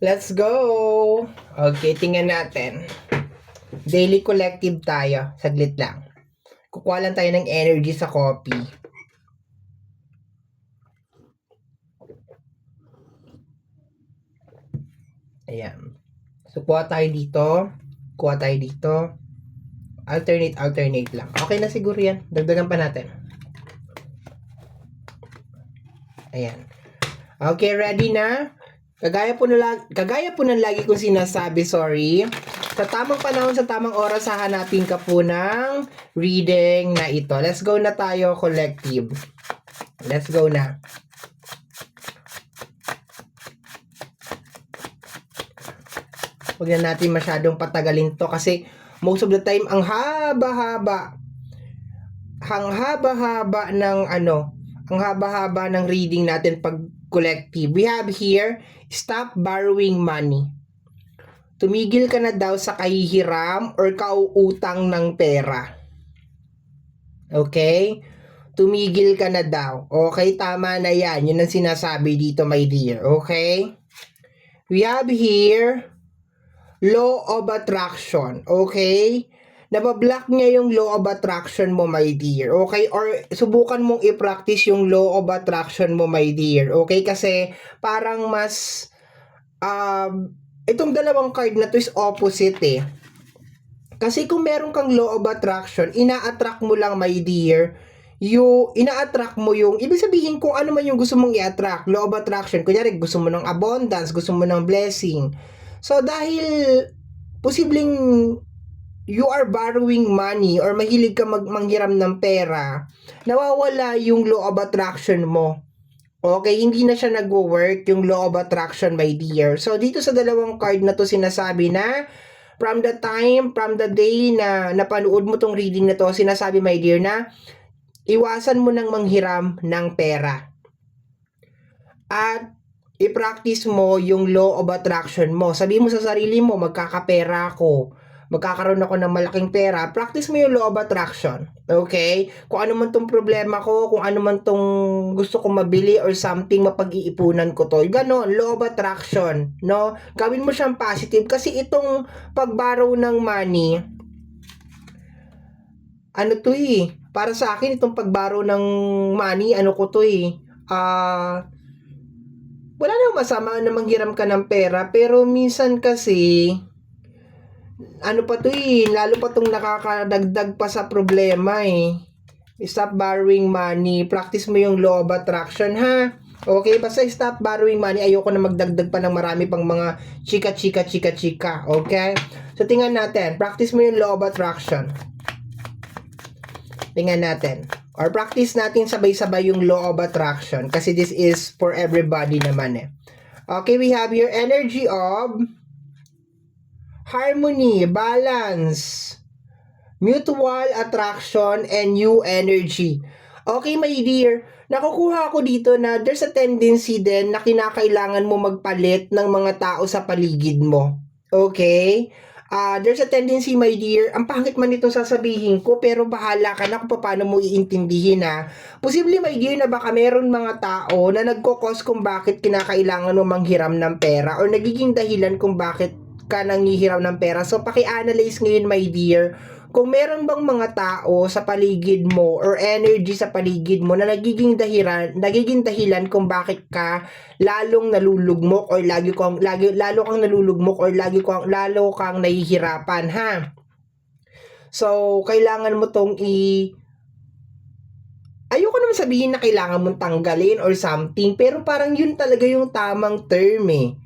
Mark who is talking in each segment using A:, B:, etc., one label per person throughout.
A: Let's go! Okay, tingnan natin. Daily collective tayo. Saglit lang. Kukuha lang tayo ng energy sa coffee. Ayan. So, kuha tayo dito. Kuha tayo dito. Alternate lang. Okay na siguro yan. Dagdagan pa natin. Ayan. Okay, ready na? Kagaya po ng lagi kong sinasabi, sorry. Sa tamang panahon, sa tamang oras, hahanapin ka po ng reading na ito. Let's go na tayo, collective. Let's go na. Huwag na natin masyadong patagalin to kasi most of the time, ang haba-haba ng reading natin pag collective. We have here, stop borrowing money. Tumigil ka na daw sa kahihiram or kauutang ng pera. Okay? Tumigil ka na daw. Okay, tama na yan. Yun ang sinasabi dito, my dear. Okay? We have here, law of attraction. Okay? Nabablock niya yung law of attraction mo, my dear. Okay? Or subukan mong i-practice yung law of attraction mo, my dear. Okay? Kasi parang mas itong dalawang card na to is opposite eh. Kasi kung meron kang law of attraction, ina-attract mo lang, my dear, ina-attract mo yung, ibig sabihin kung ano man yung gusto mong i-attract, law of attraction, kunyari gusto mo ng abundance, gusto mo ng blessing. So dahil posibleng you are borrowing money or mahilig ka manghiram ng pera, nawawala yung law of attraction mo. Okay, hindi na siya nagwo-work yung law of attraction, my dear. So dito sa dalawang card na to sinasabi na from the day na napanood mo tong reading na to, sinasabi, my dear, na iwasan mo nang manghiram ng pera. At i-practice mo yung law of attraction mo. Sabihin mo sa sarili mo, magkakapera ako. Magkakaroon ako ng malaking pera. Practice mo yung law of attraction. Okay? Kung ano man tong problema ko, kung ano man tong gusto kong mabili or something, mapag-iipunan ko to. Ganon, law of attraction. No? Gawin mo siyang positive kasi itong pag-borrow ng money, ano to eh, para sa akin itong pag-borrow ng money, ano ko to eh, wala namang masama na manghiram ka ng pera, pero minsan kasi, ano pa to eh, lalo pa tong nakakadagdag pa sa problema eh. Stop borrowing money. Practice mo yung law of attraction, ha? Okay, basta stop borrowing money. Ayoko na magdagdag pa ng marami pang mga chika. Okay? So, tingnan natin. Practice mo yung law of attraction. Tingnan natin. Or practice natin sabay-sabay yung law of attraction kasi this is for everybody naman eh. Okay, we have your energy of harmony, balance, mutual attraction, and new energy. Okay, my dear, nakukuha ko dito na there's a tendency din na kinakailangan mo magpalit ng mga tao sa paligid mo. Okay? There's a tendency, my dear, ang pangit man itong sasabihin ko, pero bahala ka na kung paano mo iintindihin ha. Posible, my dear, na baka meron mga tao na nagkokos kung bakit kinakailangan mo manghiram ng pera or nagiging dahilan kung bakit ka nanghihiram ng pera. So, paki-analyze ngayon, my dear, kung meron bang mga tao sa paligid mo or energy sa paligid mo na nagiging dahilan kung bakit ka lalong nalulugmok or lalo kang nalulugmok or lalo kang nahihirapan, ha? So, kailangan mo tong ayoko naman sabihin na kailangan mong tanggalin or something, pero parang yun talaga yung tamang term eh.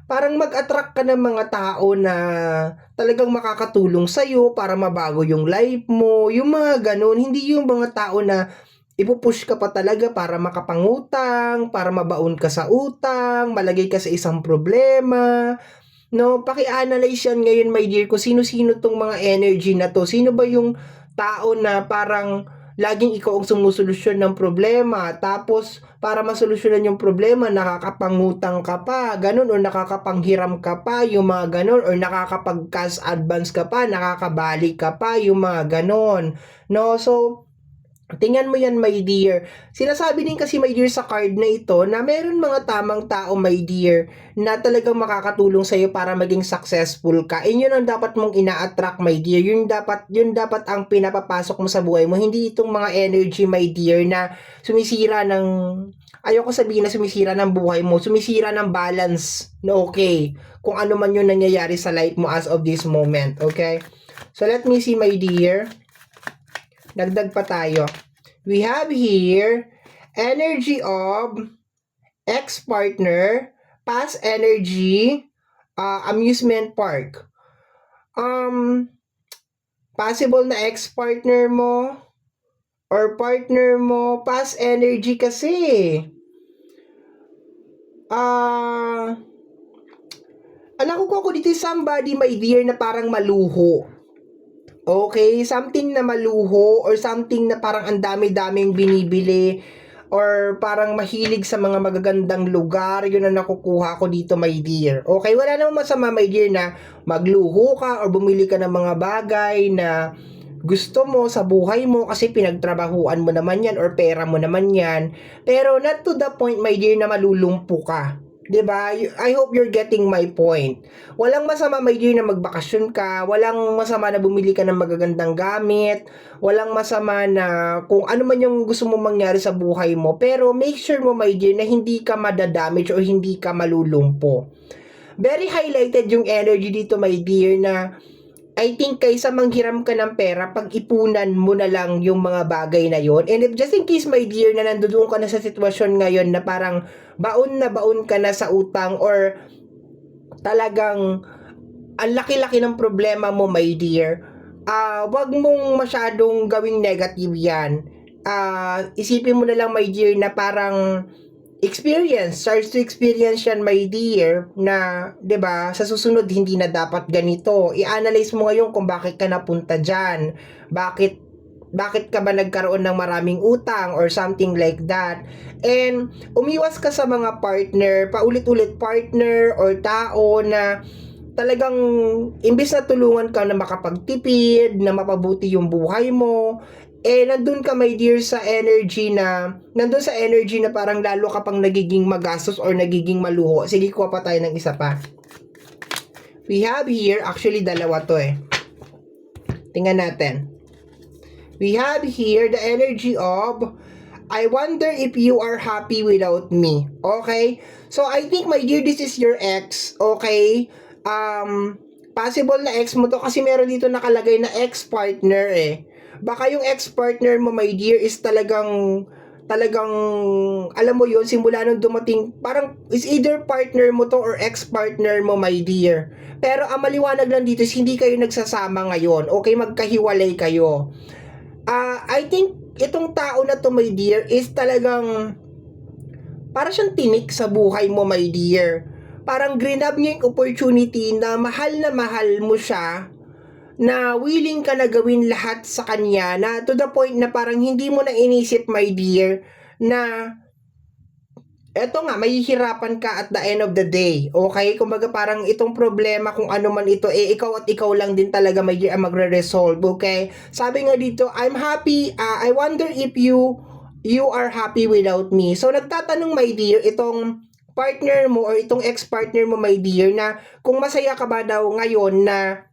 A: Parang mag-attract ka ng mga tao na talagang makakatulong sa'yo para mabago yung life mo, yung mga ganun. Hindi yung mga tao na ipupush ka pa talaga para makapangutang, para mabaon ka sa utang, malagay ka sa isang problema. No, paki-analyze yan ngayon, my dear, kung sino-sino tong mga energy na to. Sino ba yung tao na parang laging ikaw ang sumusolusyon ng problema, tapos para masolusyonan yung problema, nakakapangutang ka pa, ganun, o nakakapanghiram ka pa, yung mga ganun, or nakakapag-cash advance ka pa, nakakabalik ka pa, yung mga ganun. No, so, Tingnan mo yan, my dear. Sinasabi din kasi, my dear, sa card na ito na meron mga tamang tao, my dear, na talagang makakatulong sa'yo para maging successful ka. And yun ang dapat mong ina-attract, my dear. Yun dapat ang pinapapasok mo sa buhay mo. Hindi itong mga energy, my dear, na sumisira ng, ayoko sabihin na sumisira ng buhay mo, sumisira ng balance na okay. Kung ano man yung nangyayari sa life mo as of this moment, okay? So let me see, my dear. Dagdag pa tayo. We have here energy of ex-partner, past energy, amusement park. Possible na ex-partner mo or partner mo, past energy kasi. Nakukuha ko dito somebody, my dear, na parang maluho. Okay, something na maluho or something na parang ang dami-daming binibili or parang mahilig sa mga magagandang lugar, yun ang nakukuha ko dito, my dear. Okay, wala namang masama, my dear, na magluho ka or bumili ka ng mga bagay na gusto mo sa buhay mo kasi pinagtrabahuan mo naman yan or pera mo naman yan. Pero not to the point, my dear, na malulumpo ka. 'Di ba? I hope you're getting my point. Walang masama, my dear, na magbakasyon ka, walang masama na bumili ka ng magagandang gamit, walang masama na kung ano man yung gusto mong mangyari sa buhay mo, pero make sure mo, my dear, na hindi ka madadamage o hindi ka malulumpo. Very highlighted yung energy dito, my dear, na I think kaysa manghiram ka ng pera, pag-ipunan mo na lang yung mga bagay na yon. And if just in case, my dear, na nandoon ka na sa sitwasyon ngayon na parang baon na baon ka na sa utang or talagang ang laki-laki ng problema mo, my dear, wag mong masyadong gawing negative yan. Isipin mo na lang, my dear, na parang starts to experience yan, my dear, na, 'di ba, sa susunod hindi na dapat ganito. I-analyze mo ngayon kung bakit ka napunta diyan. Bakit ka ba nagkaroon ng maraming utang or something like that. And umiwas ka sa mga partner, paulit-ulit partner or tao na talagang imbis na tulungan ka na makapagtipid, na mapabuti yung buhay mo, nandun ka, my dear, nandun sa energy na parang lalo ka pang nagiging magastos or nagiging maluho. Sige, kuha pa tayo ng isa pa. We have here, actually dalawa to Tingnan natin. We have here the energy of, I wonder if you are happy without me. Okay? So, I think, my dear, this is your ex. Okay? Possible na ex mo to kasi meron dito nakalagay na ex-partner Baka yung ex-partner mo, my dear, is talagang alam mo yon, simula nung dumating, parang is either partner mo to or ex-partner mo, my dear. Pero ang maliwanag lang dito is hindi kayo nagsasama ngayon. Okay, magkahiwalay kayo. I think itong tao na to, my dear, is talagang para siyang tinik sa buhay mo, my dear. Parang grinab niya yung opportunity na mahal mo siya, na willing ka na gawin lahat sa kanya, na to the point na parang hindi mo na inisip, my dear, na eto nga, mahihirapan ka at the end of the day. Okay? Kumbaga parang itong problema, kung ano man ito, ikaw at ikaw lang din talaga, my dear, ang magre-resolve. Okay? Sabi nga dito, I'm happy, I wonder if you are happy without me. So, nagtatanong, my dear, itong partner mo or itong ex-partner mo, my dear, na kung masaya ka ba daw ngayon na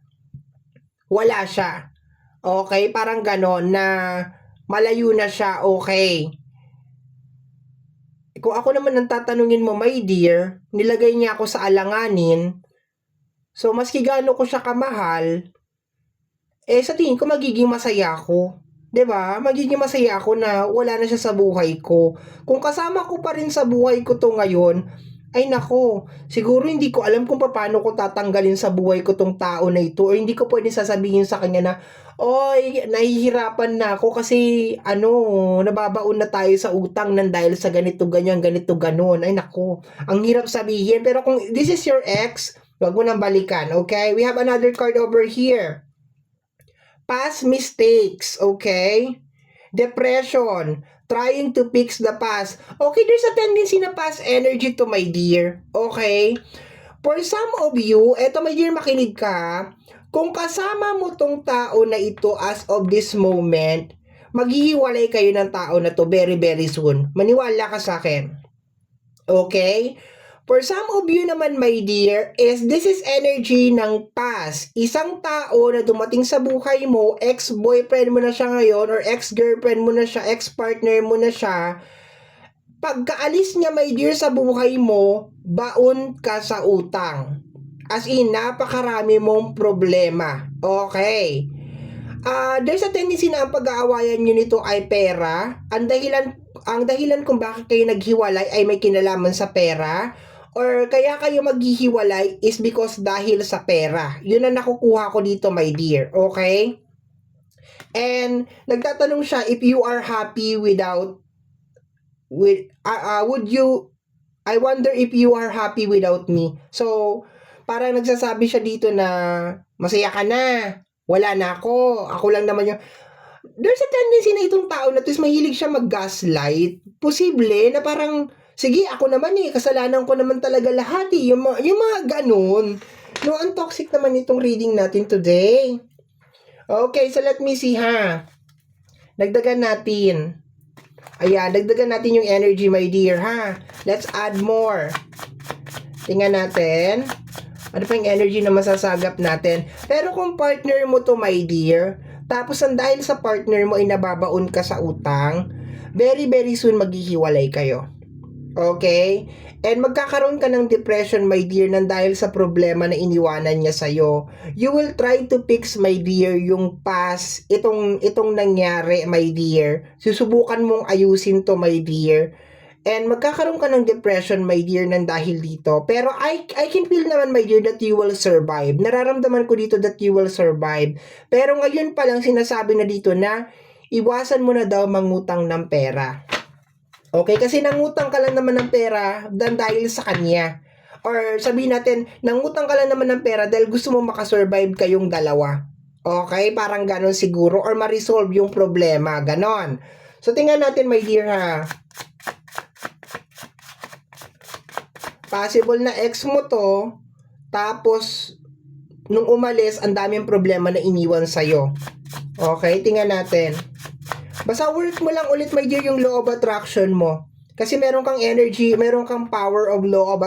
A: wala siya. Okay? Parang ganon na malayo na siya. Okay. Kung ako naman ang tatanungin mo, my dear, nilagay niya ako sa alanganin. So, maski gaano ko siya kamahal, sa tingin ko magiging masaya ako. 'Di ba? Magiging masaya ako na wala na siya sa buhay ko. Kung kasama ko pa rin sa buhay ko to ngayon, ay nako, siguro hindi ko alam kung paano ko tatanggalin sa buhay ko tong tao na ito, or hindi ko pwedeng sasabihin sa kanya na, oy, nahihirapan na ako kasi nababaon na tayo sa utang nang dahil sa ganito ganyan, ganito ganon. Ay nako, ang hirap sabihin. Pero kung this is your ex, wag mo nang balikan, okay? We have another card over here. Past mistakes, okay? Depression, trying to fix the past. Okay, there's a tendency na past energy to, my dear. Okay? For some of you, eto, my dear, makinig ka. Kung kasama mo tong tao na ito as of this moment, maghihiwalay kayo ng tao na to very very soon. Maniwala ka sa akin. Okay? For some of you naman, my dear, this is energy ng past. Isang tao na dumating sa buhay mo, ex-boyfriend mo na siya ngayon, or ex-girlfriend mo na siya, ex-partner mo na siya. Pagkaalis niya, my dear, sa buhay mo, baon ka sa utang. As in, napakarami mong problema. Okay. There's a tendency na ang pag-aawayan nyo nito ay pera. Ang dahilan kung bakit kayo naghiwalay ay may kinalaman sa pera, or kaya kayo maghihiwalay is because dahil sa pera. Yun ang nakukuha ko dito, my dear. Okay? And nagtatanong siya if you are happy I wonder if you are happy without me. So, parang nagsasabi siya dito na masaya ka na, wala na ako lang naman yung... There's a tendency na itong tao na to is mahilig siya mag-gaslight. Posible na parang, sige, ako naman kasalanan ko naman talaga lahat yung mga ganun. No, ang toxic naman itong reading natin today. Okay, so let me see ha. Dagdagan natin. Ayan, dagdagan natin yung energy, my dear, ha. Let's add more. Tingnan natin. Ano pa yung energy na masasagap natin? Pero kung partner mo to, my dear, tapos dahil sa partner mo ay nababaon ka sa utang, very very soon maghihiwalay kayo. Okay? And magkakaroon ka ng depression, my dear, nang dahil sa problema na iniwanan niya sa'yo. You will try to fix, my dear, yung past, itong nangyari, my dear. Susubukan mong ayusin to, my dear. And magkakaroon ka ng depression, my dear, nang dahil dito. Pero I can feel naman, my dear, that you will survive. Nararamdaman ko dito that you will survive. Pero ngayon pa lang sinasabi na dito na iwasan mo na daw mangutang ng pera. Okay? Kasi nangutang ka lang naman ng pera dahil sa kanya. Or sabihin natin, nangutang ka lang naman ng pera dahil gusto mo makasurvive kayong dalawa. Okay? Parang ganon siguro. Or ma-resolve yung problema. Ganon. So, tingnan natin, my dear, ha. Possible na ex mo to, tapos nung umalis, ang daming problema na iniwan sa'yo. Okay, tingnan natin. Basta work mo lang ulit, my dear, yung law of attraction mo. Kasi meron kang energy, meron kang power of law of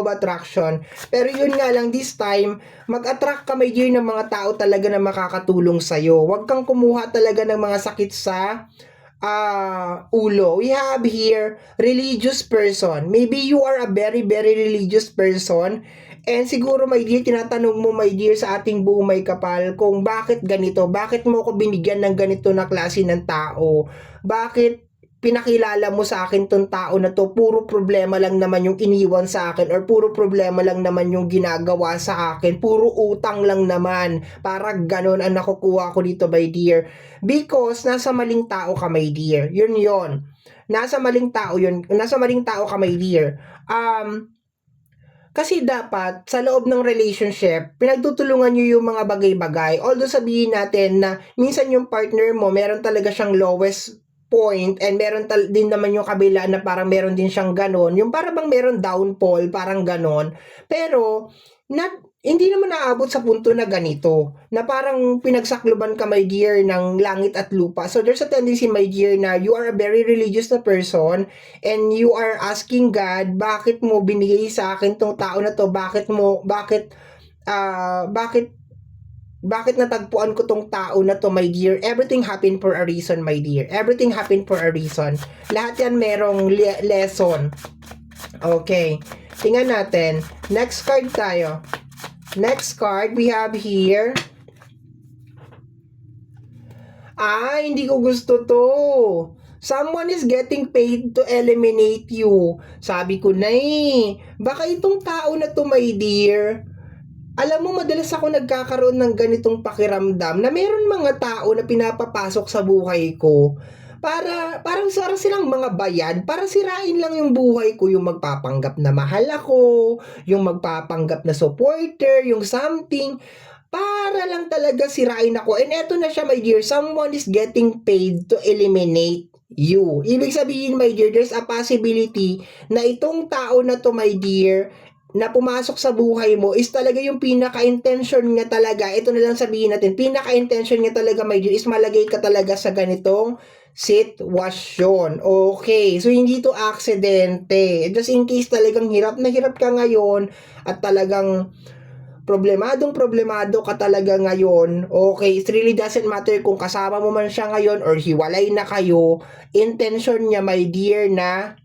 A: attraction. Pero yun nga lang, this time, mag-attract ka, my dear, ng mga tao talaga na makakatulong sa'yo. Huwag kang kumuha talaga ng mga sakit sa ulo. We have here religious person. Maybe you are a very very religious person, and siguro, my dear, tinatanong mo, my dear, sa ating buong may kapal kung bakit ganito, bakit mo ko binigyan ng ganito na klase ng tao, bakit pinakilala mo sa akin tong tao na to, puro problema lang naman yung iniwan sa akin, or puro problema lang naman yung ginagawa sa akin, puro utang lang naman. Para ganon ang nakukuha ko dito, my dear. Because nasa maling tao ka, my dear. Yun. Nasa maling tao ka, my dear. Kasi dapat, sa loob ng relationship, pinagtutulungan nyo yung mga bagay-bagay. Although sabihin natin na minsan yung partner mo, meron talaga siyang lowest point, and meron din naman yung kabila na parang meron din siyang ganon. Yung parang bang meron downfall, parang ganon. Pero, hindi naman naabot sa punto na ganito, na parang pinagsakluban ka, my dear, ng langit at lupa. So, there's a tendency, my dear, na you are a very religious na person, and you are asking God, bakit mo binigay sa akin tong tao na to? Bakit natagpuan ko tong tao na to, my dear? Everything happened for a reason, my dear. Everything happened for a reason. Lahat yan merong lesson. Okay. Tingnan natin. Next card tayo. Next card we have here. Hindi ko gusto to. Someone is getting paid to eliminate you. Sabi ko na baka itong tao na to, my dear, alam mo, madalas ako nagkakaroon ng ganitong pakiramdam na meron mga tao na pinapapasok sa buhay ko parang silang mga bayad para sirain lang yung buhay ko, yung magpapanggap na mahal ako, yung magpapanggap na supporter, yung something, para lang talaga sirain ako. And eto na siya, my dear, someone is getting paid to eliminate you. Ibig sabihin, my dear, there's a possibility na itong tao na to, my dear, na pumasok sa buhay mo is talaga yung pinaka-intention niya talaga, ito na lang sabihin natin, pinaka-intention niya talaga, my dear, is malagay ka talaga sa ganitong sitwasyon. Okay, so hindi to aksidente. Just in case talagang hirap na hirap ka ngayon at talagang problemado ka talaga ngayon, okay, it really doesn't matter kung kasama mo man siya ngayon or hiwalay na kayo, intention niya, my dear, na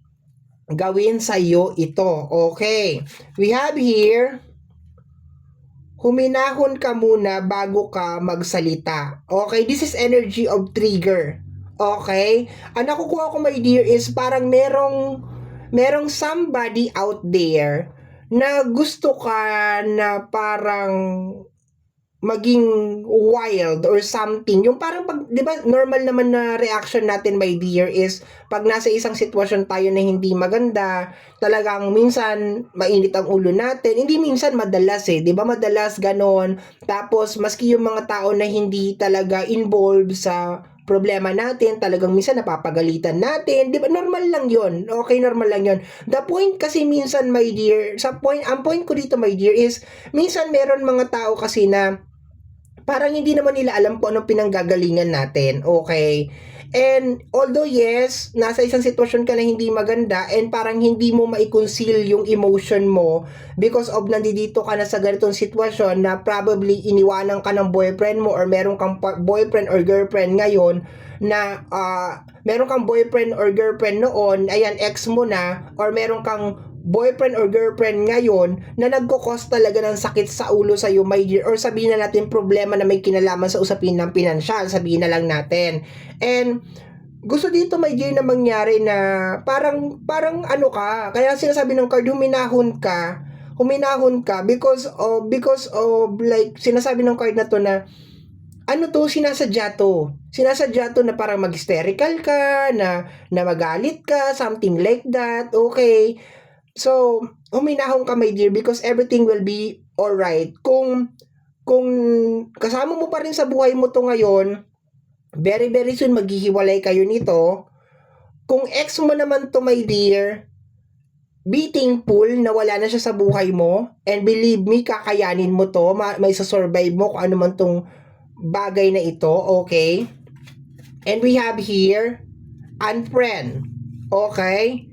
A: gawin sa iyo ito. Okay. We have here, huminahon ka muna bago ka magsalita. Okay, this is energy of trigger. Okay? Ang nakukuha ko, my dear, is parang merong somebody out there na gusto ka na parang maging wild or something. Yung parang pag, 'di ba, normal naman na reaction natin, my dear, is pag nasa isang sitwasyon tayo na hindi maganda, talagang minsan mainit ang ulo natin. Hindi minsan, madalas 'di ba? Madalas ganon. Tapos maski yung mga tao na hindi talaga involved sa problema natin, talagang minsan napapagalitan natin. 'Di ba? Normal lang 'yon. Okay, normal lang 'yon. The point kasi minsan, my dear, ang point ko dito, my dear, is minsan meron mga tao kasi na parang hindi naman nila alam kung anong pinanggagalingan natin, okay? And although yes, nasa isang sitwasyon ka na hindi maganda and parang hindi mo mai-conceal yung emotion mo because of nandito ka na sa ganitong sitwasyon na probably iniwanan ka ng boyfriend mo or meron kang boyfriend or girlfriend ngayon na meron kang boyfriend or girlfriend noon, ayan, ex mo na, or meron kang boyfriend or girlfriend ngayon na nagkukos talaga ng sakit sa ulo sa iyo, my dear, or sabihin na natin problema na may kinalaman sa usapin ng pinansyal, sabihin na lang natin. And gusto dito, my dear, na mangyari na parang ano ka, kaya sinasabi ng card, huminahon ka because of like sinasabi ng card na to na ano to, sinasadya to na parang mag-hysterical ka, na magalit ka, something like that, okay? So, huminahon ka, my dear, because everything will be alright. Kung kasama mo pa rin sa buhay mo to ngayon, very very soon maghihiwalay kayo nito. Kung ex mo naman to, my dear, be thankful na wala na siya sa buhay mo, and believe me, kakayanin mo to, may sasurvive mo kung ano man tong bagay na ito, okay? And we have here, unfriend, okay?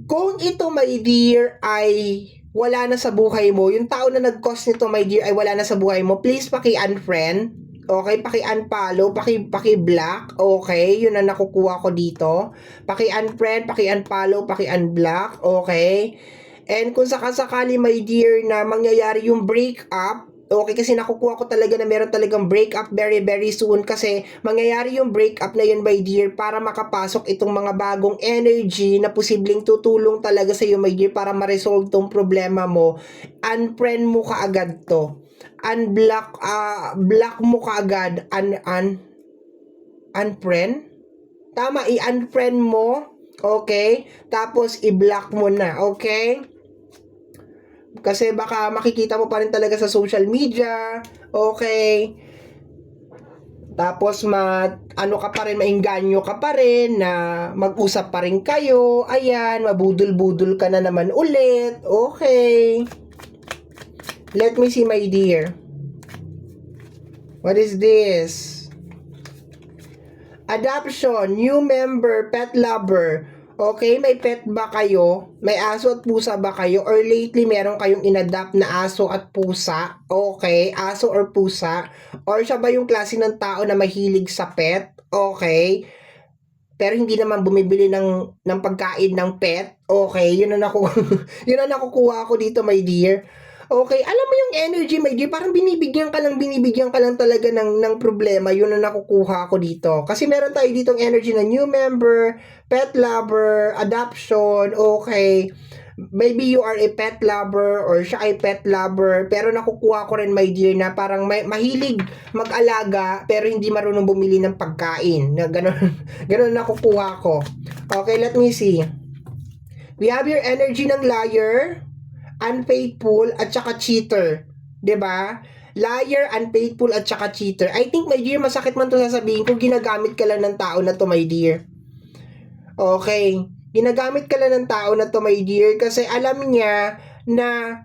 A: Kung ito, my dear, ay wala na sa buhay mo, yung tao na nag-cause nito, my dear, ay wala na sa buhay mo, please paki-unfriend, okay? Paki-unfollow, paki-block, okay? Yun ang nakukuha ko dito. Paki-unfriend, paki-unfollow, paki-unblock, okay? And kung sakasakali, my dear, na mangyayari yung breakup, okay, kasi nakukuha ko talaga na meron talagang breakup very very soon, kasi mangyayari yung breakup na yun, my dear, para makapasok itong mga bagong energy na posibleng tutulong talaga sa iyo, my dear, para ma-resolve tong problema mo. Unfriend mo kaagad to. Unblock, block mo kaagad. Unfriend? Tama, i-unfriend mo, okay? Tapos i-block mo na, okay? Kasi baka makikita mo pa rin talaga sa social media, okay? Tapos ano ka pa rin, maingganyo ka pa rin na mag-usap pa rin kayo, ayan, mabudol-budol ka na naman ulit, okay? Let me see, my dear. What is this? Adoption, new member, pet lover. Okay, may pet ba kayo? May aso at pusa ba kayo? Or lately, meron kayong inadapt na aso at pusa? Okay, aso or pusa? Or siya ba yung klase ng tao na mahilig sa pet? Okay. Pero hindi naman bumibili ng pagkain ng pet? Okay, yun ang nakukuha ko dito, my dear. Okay, alam mo yung energy, my dear, parang binibigyan ka lang talaga ng problema. Yun ang nakukuha ko dito. Kasi meron tayo ditong energy na new member, pet lover, adoption, okay. Maybe you are a pet lover or siya ay pet lover, pero nakukuha ko rin, my dear, na parang mahilig mag-alaga pero hindi marunong bumili ng pagkain. Na ganun nakukuha ko. Okay, let me see. We have your energy ng liar, unfaithful, at saka cheater. 'Di ba? Liar, unfaithful, at saka cheater. I think, my dear, masakit man to sasabihin kung ginagamit ka lang ng tao na to, my dear. Okay. Ginagamit ka lang ng tao na to, my dear, kasi alam niya na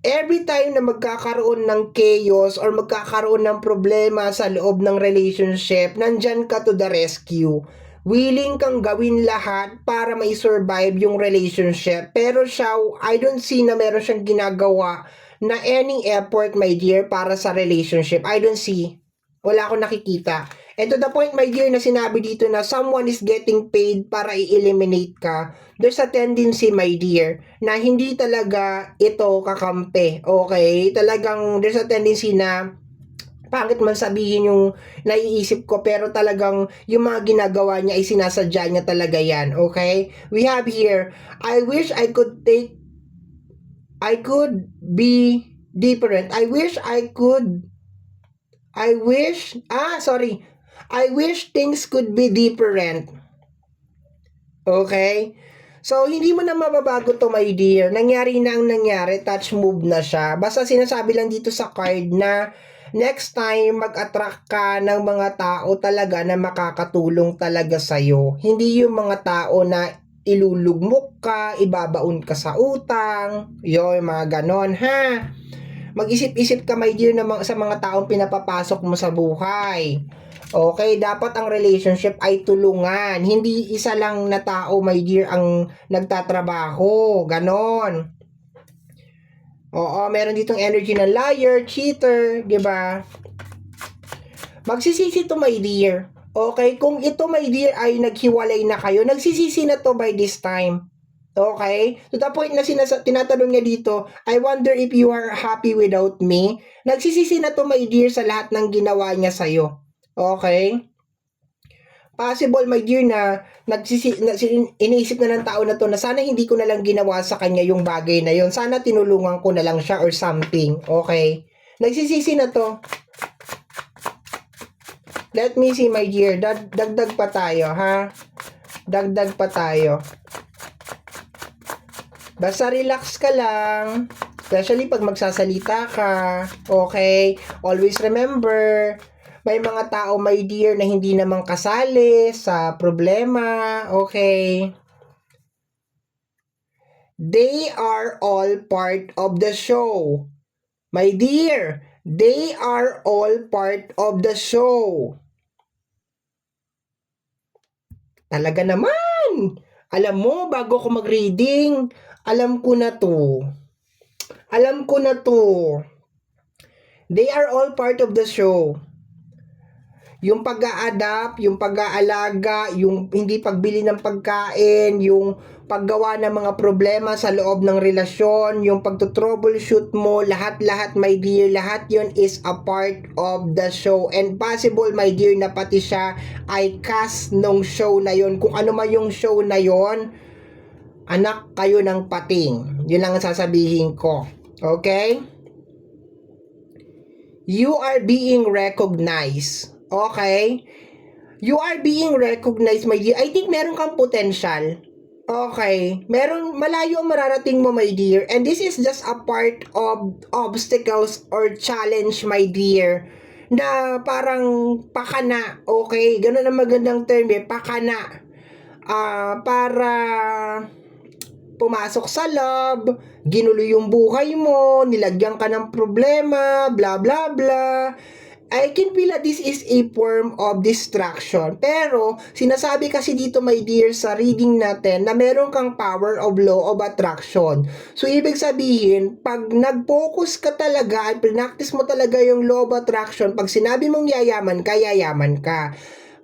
A: every time na magkakaroon ng chaos or magkakaroon ng problema sa loob ng relationship, nandyan ka to the rescue. Willing kang gawin lahat para may survive yung relationship. Pero siya, I don't see na meron siyang ginagawa na any effort, my dear, para sa relationship. I don't see. Wala akong nakikita. And to the point, my dear, na sinabi dito na someone is getting paid para i-eliminate ka, there's a tendency, my dear, na hindi talaga ito kakampi. Okay? Talagang there's a tendency na pangit man sabihin yung naiisip ko, pero talagang yung mga ginagawa niya ay sinasadya niya talaga yan. Okay? We have here, I wish I could be different. I wish things could be different. Okay? So, hindi mo na mababago to, my dear. Nangyari na ang nangyari, touch move na siya. Basta sinasabi lang dito sa card na next time mag-attract ka ng mga tao talaga na makakatulong talaga sa'yo. Hindi yung mga tao na ilulugmok ka, ibabaon ka sa utang, yung mga ganon, ha? Mag-isip-isip ka, my dear, sa mga taong pinapapasok mo sa buhay. Okay, dapat ang relationship ay tulungan. Hindi isa lang na tao, my dear, ang nagtatrabaho. Ganon. Oo, meron ditong energy ng liar, cheater, di ba? Magsisisi to, my dear. Okay, kung ito, my dear, ay naghiwalay na kayo, nagsisisi na to by this time. Okay? To the point na tinatanong niya dito, I wonder if you are happy without me. Nagsisisi na to, my dear, sa lahat ng ginawa niya sa'yo. Okay? Possible, my dear, na iniisip na ng tao na to na sana hindi ko na lang ginawa sa kanya yung bagay na yon. Sana tinulungan ko na lang siya or something. Okay? Nagsisisi na to. Let me see, my dear. Dagdag pa tayo, ha? Dagdag pa tayo. Basta relax ka lang. Especially pag magsasalita ka. Okay? Always remember, may mga tao, my dear, na hindi naman kasali sa problema. Okay? They are all part of the show. My dear, they are all part of the show. Talaga naman! Alam mo, bago ko mag-reading, alam ko na to. They are all part of the show. Yung pag-a-adapt, yung pag-aalaga, yung hindi pagbili ng pagkain, yung paggawa ng mga problema sa loob ng relasyon, yung pagto-troubleshoot mo, lahat-lahat, my dear, lahat yon is a part of the show. And possible, my dear, na pati siya ay cast nung show na yon. Kung ano man yung show na yon, anak kayo ng pating. Yun lang ang sasabihin ko. Okay? You are being recognized. Okay? You are being recognized, my dear. I think meron kang potential. Okay? Malayo ang mararating mo, my dear. And this is just a part of obstacles or challenge, my dear. Na parang pakana. Okay? Ganun ang magandang term eh. Pakana. Para pumasok sa love, ginulo yung buhay mo, nilagyan ka ng problema, bla bla bla. I can feel that this is a form of distraction. Pero, sinasabi kasi dito, my dear, sa reading natin, na meron kang power of law of attraction. So, ibig sabihin, pag nag-focus ka talaga at practice mo talaga yung law of attraction, pag sinabi mong yayaman ka.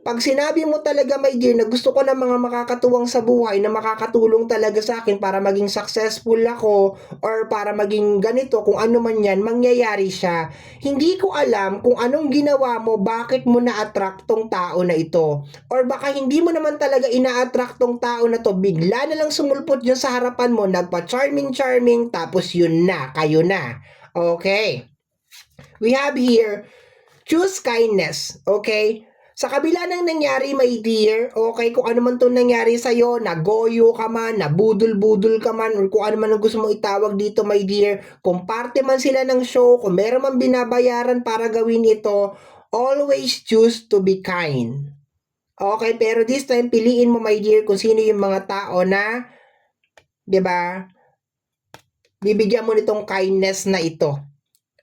A: Pag sinabi mo talaga, my dear, na gusto ko ng mga makakatuwang sa buhay, na makakatulong talaga sa akin para maging successful ako, or para maging ganito, kung ano man yan, mangyayari siya. Hindi ko alam kung anong ginawa mo, bakit mo na-attract tong tao na ito. Or baka hindi mo naman talaga ina-attract tong tao na to, bigla na lang sumulpot yun sa harapan mo, nagpa-charming, tapos yun na, kayo na. Okay? We have here, choose kindness. Okay? Sa kabila ng nangyari, my dear, okay, kung ano man itong nangyari sa'yo, nagoyo ka man, nabudol-budol ka man, or kung ano man ang gusto mong itawag dito, my dear, kung parte man sila ng show, kung meron man binabayaran para gawin ito, always choose to be kind. Okay, pero this time, piliin mo, my dear, kung sino yung mga tao na, 'di ba, bibigyan mo nitong kindness na ito.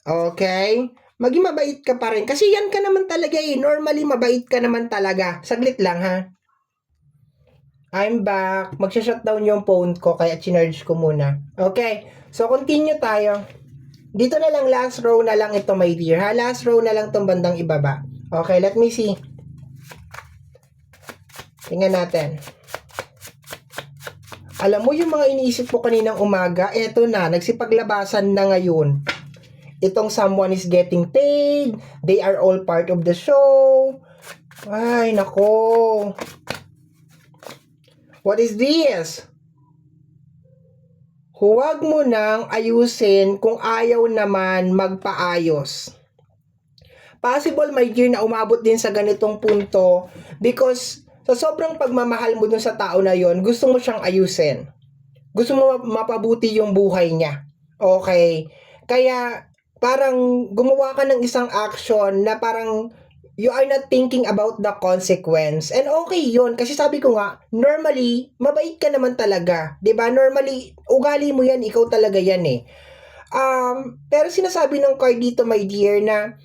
A: Okay? Maging mabait ka pa rin. Kasi yan ka naman talaga eh. Normally, mabait ka naman talaga. Saglit lang ha. I'm back. Magsha-shutdown yung phone ko kaya chinarge ko muna. Okay. So, continue tayo. Dito na lang, last row na lang ito, my dear. Ha? Last row na lang itong bandang ibaba. Okay, let me see. Tingnan natin. Alam mo yung mga iniisip ko kaninang umaga, eto na, nagsipaglabasan na ngayon. Itong someone is getting paid, they are all part of the show. Ay, nako. What is this? Huwag mo nang ayusin kung ayaw naman magpaayos. Possible, my dear, na umabot din sa ganitong punto because sa sobrang pagmamahal mo dun sa tao na yon, gusto mo siyang ayusin. Gusto mo mapabuti yung buhay niya. Okay? Kaya, parang gumawa ka ng isang action na parang you are not thinking about the consequence. And okay yun. Kasi sabi ko nga, normally, mabait ka naman talaga. 'Di ba? Normally, ugali mo yan. Ikaw talaga yan eh. Pero sinasabi ng card dito, my dear, na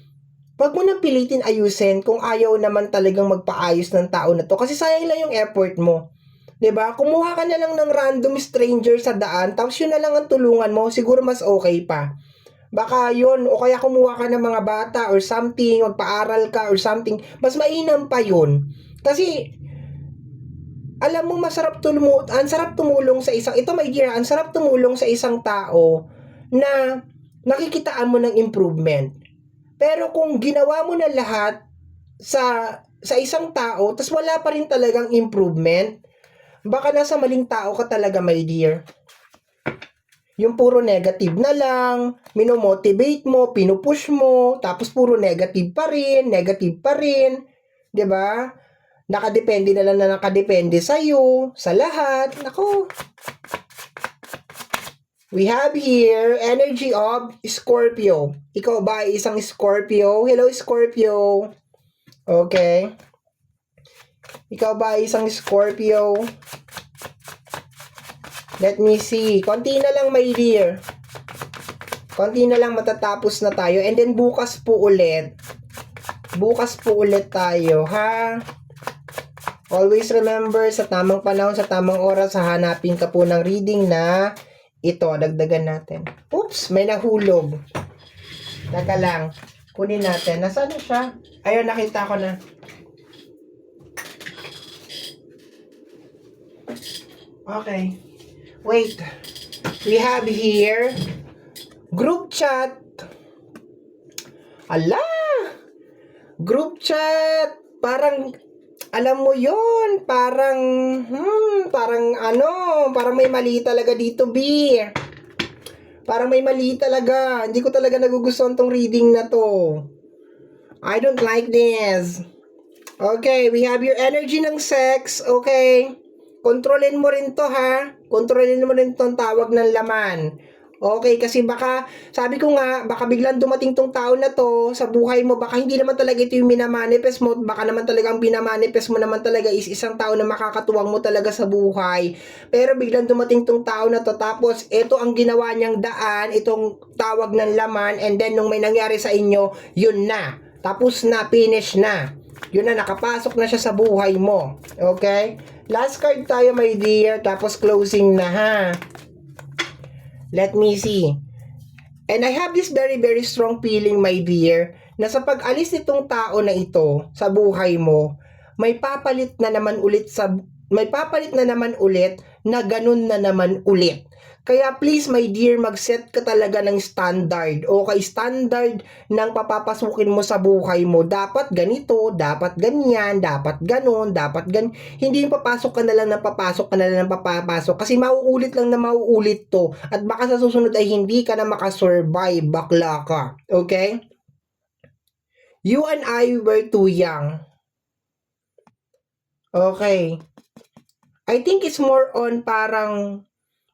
A: wag mo nang pilitin ayusin kung ayaw naman talagang magpaayos ng tao na to. Kasi sayang lang yung effort mo. 'Di ba? Kumuha ka na lang ng random stranger sa daan, tapos yun na lang ang tulungan mo, siguro mas okay pa. Baka yun, o kaya kumuha ka ng mga bata or something, magpaaral ka or something, mas mainam pa yun. Kasi, alam mo, ang sarap tumulong sa isang, ito my dear, ang sarap tumulong sa isang tao na nakikitaan mo ng improvement. Pero kung ginawa mo na lahat sa isang tao, tas wala pa rin talagang improvement, baka nasa maling tao ka talaga, my dear. Yung puro negative na lang, minomotivate mo, pinupush mo, tapos puro negative pa rin, 'di ba? Nakadepende na lang na nakadepende sa iyo, sa lahat. Nako. We have here energy of Scorpio. Ikaw ba ay isang Scorpio? Hello Scorpio. Okay. Ikaw ba ay isang Scorpio? Let me see. Konti na lang, my dear. Konti na lang matatapos na tayo. And then bukas po ulit. Bukas po ulit tayo, ha? Always remember, sa tamang panahon, sa tamang oras, hahanapin ka po ng reading na ito. Dagdagan natin. Oops, may nahulog. Teka lang. Kunin natin. Nasaan na siya? Ayun, nakita ko na. Okay. Wait. We have here group chat. Ala! Group chat. Parang, alam mo yon, parang parang may mali talaga dito, B. Parang may mali talaga. Hindi ko talaga nagugustuhan tong reading na to. I don't like this. Okay, we have your energy ng sex. Okay. Kontrolin mo rin to, ha? Kontrolin mo rin tong tawag ng laman. Okay, kasi baka, sabi ko nga, baka biglang dumating tong tao na to sa buhay mo, baka hindi naman talaga ito yung minamanifest mo, baka naman talaga ang binamanifest mo naman talaga is isang tao na makakatuwang mo talaga sa buhay. Pero biglang dumating tong tao na to, tapos ito ang ginawa niyang daan, itong tawag ng laman, and then nung may nangyari sa inyo, yun na. Tapos na, finish na. Yun na, nakapasok na siya sa buhay mo. Okay? Last card tayo, my dear. Tapos closing na, ha? Let me see. And I have this very, very strong feeling, my dear, na sa pag-alis nitong tao na ito sa buhay mo, may papalit na naman ulit na ganun na naman ulit. Kaya please, my dear, mag-set ka talaga ng standard. Okay, standard ng papapasukin mo sa buhay mo. Dapat ganito, dapat ganyan, dapat ganon, dapat hindi yung papasok ka na lang ng papasok ka na lang ng papapasok. Kasi mauulit lang na mauulit to. At baka sa susunod ay hindi ka na makasurvive, bakla ka. Okay? You and I were too young. Okay. I think it's more on parang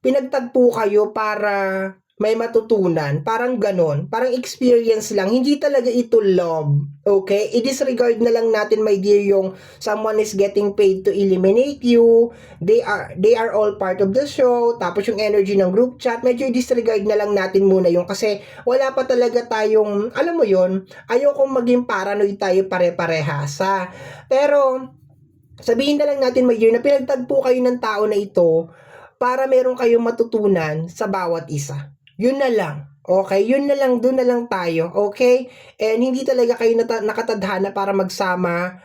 A: pinagtagpo kayo para may matutunan. Parang ganon. Parang experience lang. Hindi talaga ito love. Okay? I-disregard na lang natin, my dear, yung someone is getting paid to eliminate you. They are all part of the show. Tapos yung energy ng group chat, medyo i-disregard na lang natin muna yung kasi wala pa talaga tayong, alam mo yon, ayokong maging paranoid tayo pare-parehasa. Pero, sabihin na lang natin, my dear, na pinagtagpo kayo ng tao na ito para meron kayong matutunan sa bawat isa. Yun na lang. Okay? Yun na lang, doon na lang tayo. Okay? And hindi talaga kayo nakatadhana para magsama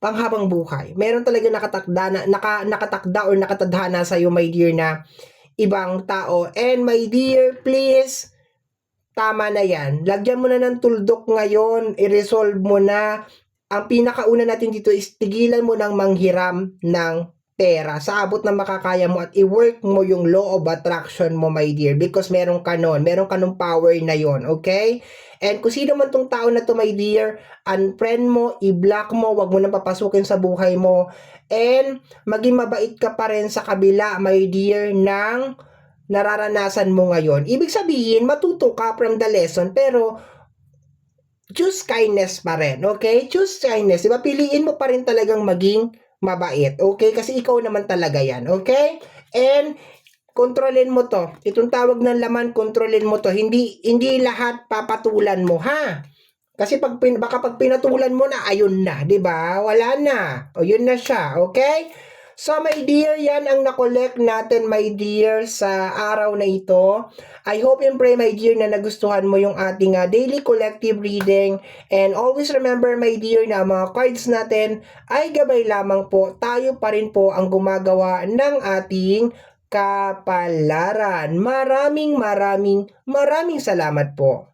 A: panghabang buhay. Meron talaga nakatakda or nakatadhana sa iyo, my dear, na ibang tao. And my dear, please, tama na yan. Lagyan mo na ng tuldok ngayon. I-resolve mo na. Ang pinakauna natin dito is tigilan mo ng manghiram ng pera sa abot na makakaya mo at i-work mo yung law of attraction mo, my dear, because meron ka nung power na yon, okay? And kung sino man tong tao na to, my dear, unfriend mo, i-block mo, wag mo nang papasukin sa buhay mo, and maging mabait ka pa rin sa kabila, my dear, ng nararanasan mo ngayon. Ibig sabihin, matuto ka from the lesson, pero choose kindness pa rin, okay? Choose kindness, diba? Piliin mo pa rin talagang maging mabait, okay? Kasi ikaw naman talaga yan, okay? And kontrolin mo to. Itong tawag ng laman, kontrolin mo to. Hindi lahat papatulan mo, ha? Kasi baka pag pinatulan mo na, ayun na, 'di ba? Wala na. O yun na siya, okay? So my dear, yan ang na-collect natin, my dear, sa araw na ito. I hope and pray, my dear, na nagustuhan mo yung ating daily collective reading. And always remember, my dear, na mga cards natin ay gabay lamang po. Tayo pa rin po ang gumagawa ng ating kapalaran. Maraming salamat po.